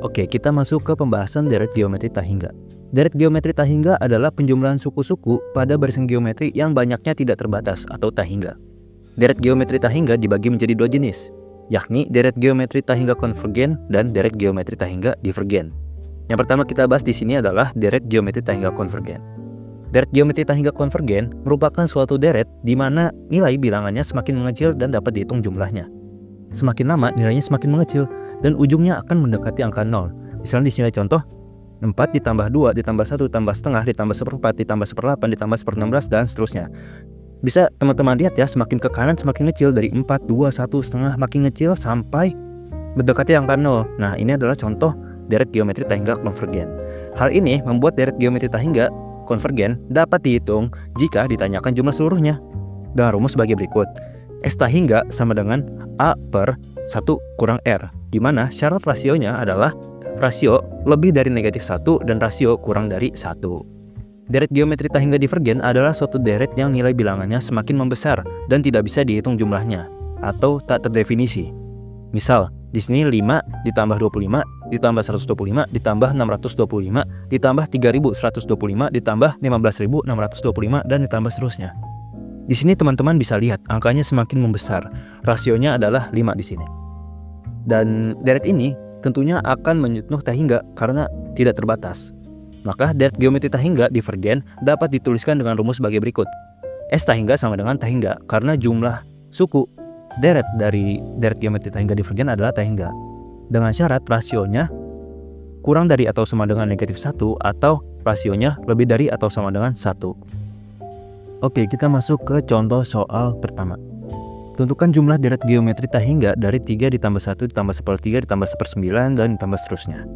Oke, kita masuk ke pembahasan deret geometri tak hingga. Deret geometri tak hingga adalah penjumlahan suku-suku pada barisan geometri yang banyaknya tidak terbatas atau tak hingga. Deret geometri tak hingga dibagi menjadi dua jenis, yakni deret geometri tak hingga konvergen dan deret geometri tak hingga divergen. Yang pertama kita bahas di sini adalah deret geometri tak hingga konvergen. Deret geometri tak hingga konvergen merupakan suatu deret di mana nilai bilangannya semakin mengecil dan dapat dihitung jumlahnya. Semakin lama nilainya semakin mengecil dan ujungnya akan mendekati angka 0. Misalnya di sini contoh 4 ditambah 2 ditambah 1 ditambah setengah ditambah seperempat ditambah seperlapan ditambah 1/16 dan seterusnya. Bisa teman-teman lihat ya, semakin ke kanan semakin kecil, dari 4, 2, 1, setengah makin kecil sampai mendekati angka 0. Nah, ini adalah contoh deret geometri tak hingga konvergen. Hal ini membuat deret geometri tak hingga konvergen dapat dihitung jika ditanyakan jumlah seluruhnya. Dengan rumus sebagai berikut. S tak hingga sama dengan A per 1 kurang R, di mana syarat rasionya adalah rasio lebih dari negatif 1 dan rasio kurang dari 1. Deret geometri tak hingga divergen adalah suatu deret yang nilai bilangannya semakin membesar dan tidak bisa dihitung jumlahnya atau tak terdefinisi. Misal, di sini 5 ditambah 25 ditambah 125 ditambah 625 ditambah 3125 ditambah 15625 dan ditambah seterusnya. Di sini teman-teman bisa lihat angkanya semakin membesar. Rasionya adalah 5 di sini. Dan deret ini tentunya akan menyentuh tak hingga karena tidak terbatas. Maka deret geometri tak hingga divergen dapat dituliskan dengan rumus sebagai berikut. S tak hingga sama dengan tak hingga karena jumlah suku deret dari deret geometri tak hingga divergen adalah tak hingga. Dengan syarat rasionya kurang dari atau sama dengan negatif 1 atau rasionya lebih dari atau sama dengan 1. Oke, kita masuk ke contoh soal pertama. Tentukan jumlah deret geometri tak hingga dari 3 ditambah 1 ditambah 1/3 ditambah 1/9 dan ditambah seterusnya.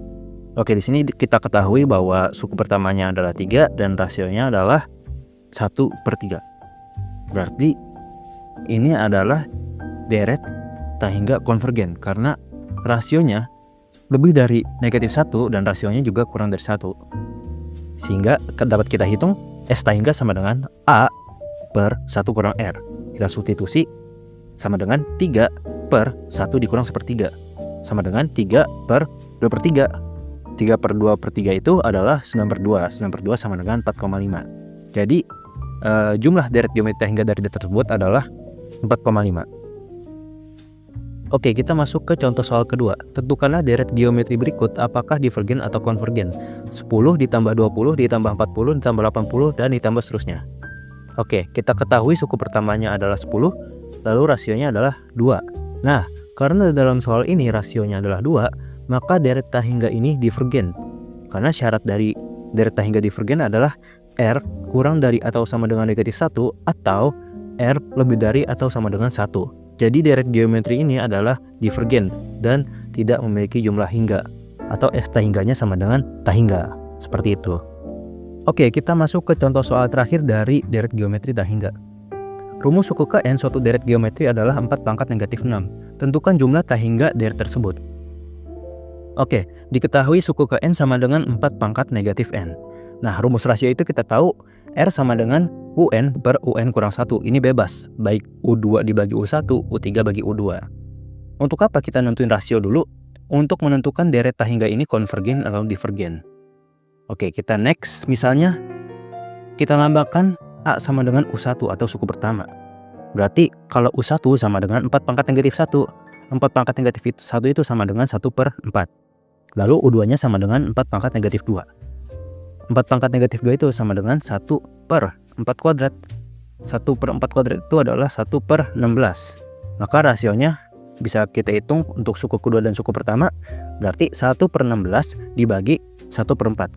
Oke, di sini kita ketahui bahwa suku pertamanya adalah 3 dan rasionya adalah 1/3. Berarti ini adalah deret tak hingga konvergen karena rasionya lebih dari negatif 1 dan rasionya juga kurang dari 1. Sehingga dapat kita hitung S tak hingga sama dengan A per 1 kurang R. Kita substitusi sama dengan 3 per 1 dikurang 1/3 sama dengan 3 per 2/3. 3 per 2/3 itu adalah 9/2. 9/2 sama dengan 4,5. Jadi jumlah deret geometri tak hingga dari deret tersebut adalah 4,5. Oke, kita masuk ke contoh soal kedua. Tentukanlah deret geometri berikut apakah divergen atau konvergen. 10 ditambah 20 ditambah 40 ditambah 80 dan ditambah seterusnya. Oke, kita ketahui suku pertamanya adalah 10, lalu rasionya adalah 2. Nah, karena dalam soal ini rasionya adalah 2, maka deret tak hingga ini divergen. Karena syarat dari deret tak hingga divergen adalah R kurang dari atau sama dengan negatif 1 atau R lebih dari atau sama dengan 1. Jadi deret geometri ini adalah divergen dan tidak memiliki jumlah hingga atau S tak hingganya sama dengan tak hingga. Seperti itu. Oke, kita masuk ke contoh soal terakhir dari deret geometri tak hingga. Rumus suku Kn suatu deret geometri adalah 4 pangkat negatif 6. Tentukan jumlah tak hingga deret tersebut. Oke, diketahui suku Kn sama dengan 4 pangkat negatif n. Nah, rumus rasio itu kita tahu R sama dengan UN per UN kurang 1. Ini bebas, baik U2 dibagi U1, U3 bagi U2. Untuk apa kita nentuin rasio dulu? Untuk menentukan deret tak hingga ini konvergen atau divergen. Oke, kita next. Misalnya, kita lambangkan A sama dengan U1 atau suku pertama. Berarti kalau U1 sama dengan 4 pangkat negatif 1. 4 pangkat negatif 1 itu sama dengan 1/4. Lalu U2-nya sama dengan 4 pangkat negatif 2. 4 pangkat negatif 2 itu sama dengan 1/4 kuadrat. 1/4 kuadrat itu adalah 1/16. Maka rasionya bisa kita hitung untuk suku kedua dan suku pertama. Berarti 1/16 dibagi 1/4.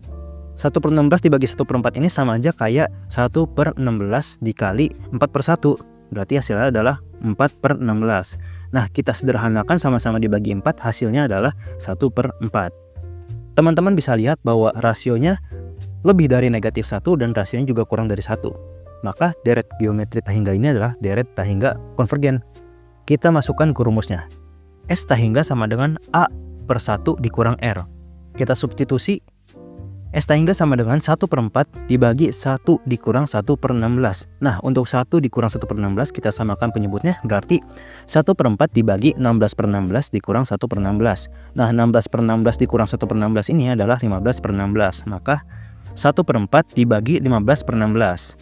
1/16 dibagi 1/4 ini sama aja kayak 1/16 dikali 4/1. Berarti hasilnya adalah 4/16. Nah, kita sederhanakan sama-sama dibagi 4, hasilnya adalah 1/4. Teman-teman bisa lihat bahwa rasionya lebih dari negatif 1 dan rasionya juga kurang dari 1. Maka deret geometri tak hingga ini adalah deret tak hingga konvergen. Kita masukkan ke rumusnya. S tak hingga sama dengan A per 1 dikurang R. Kita substitusi S tahingga sama dengan 1/4 dibagi 1 dikurang 1/16. Nah, untuk 1 dikurang 1/16 kita samakan penyebutnya, berarti 1/4 dibagi 16/16 dikurang 1/16. Nah, 16/16 dikurang 1/16 ini adalah 15/16. Maka 1/4 dibagi 15/16.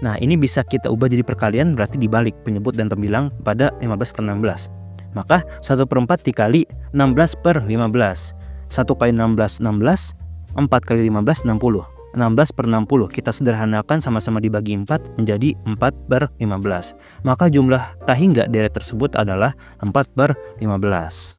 Nah, ini bisa kita ubah jadi perkalian, berarti dibalik penyebut dan pembilang pada 15/16. Maka 1/4 dikali 16/15. 1 kali 16, 16. 4 kali 15, 60. 16/60 kita sederhanakan sama-sama dibagi 4 menjadi 4/15. Maka jumlah tahingga deret tersebut adalah 4/15.